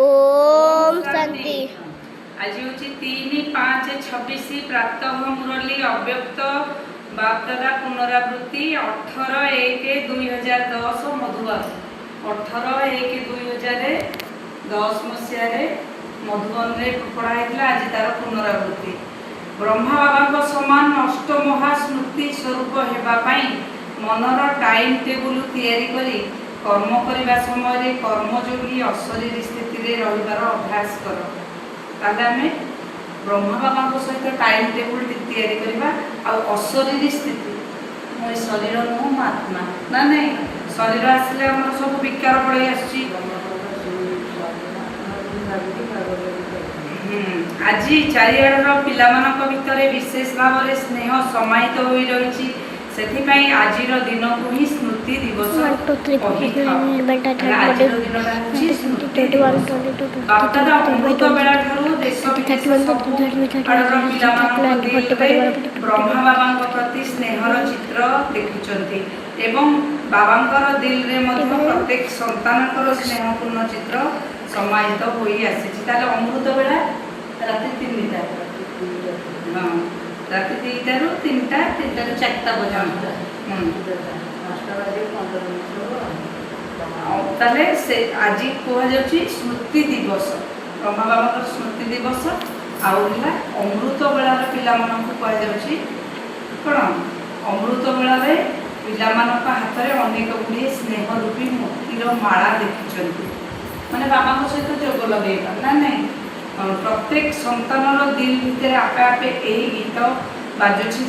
ओम शांति। आज हूँ 3-5-26 प्रातः मुरली अव्यक्त बापदादा पुनरावृत्ति 18-1-2010 मधुबन 18-1-2010 मसीह मधुबन में पढ़ाई आज तार पुनरावृत्ति ब्रह्मा बाबा समान अष्ट महास्मृति स्वरूप होगापाई मनर टाइम टेबुल तैयारी करी कर्म करने समय कर्मयोगी अशरीर स्थिति रहिबार अभ्यास कर ताले आम ब्रह्मा बाबा सहित टाइम टेबुल तैयारी करवा अशरीर स्थिति मैं शरीर नुह मो आत्मा ना नहीं शरीर आसिले आम सब विकार पड़े आज चारिआडर पिलामानक भितर विशेष भाव में स्नेह समाहित हो रही सेथिपाई आजिर दिन को ही स्मृति दिवस बापदादा अमृत बेला देश ब्रह्मा बाबा प्रति स्नेहर चित्र देखुंट एवं बाबांकर दिल रे प्रत्येक संतानकर स्नेहपूर्ण चित्र समाहित हो अमृत बेला राति 3टा हाँ राति 2टारू 3टा 4टा पर्यंत ताले से आज कह स्मृति दिवस ब्रह्मा बाबा स्मृति दिवस आउला अमृत बेलार पिला कह कौन अमृत बेलार पिला हाथ में अनेक गुड़िए स्नेहरूपी मोतीर माला देखी माने बाबा सहित जोग लगेगा ना नहीं प्रत्येक संतानर दिल भितर आपे आपे यही गीत बाजुची।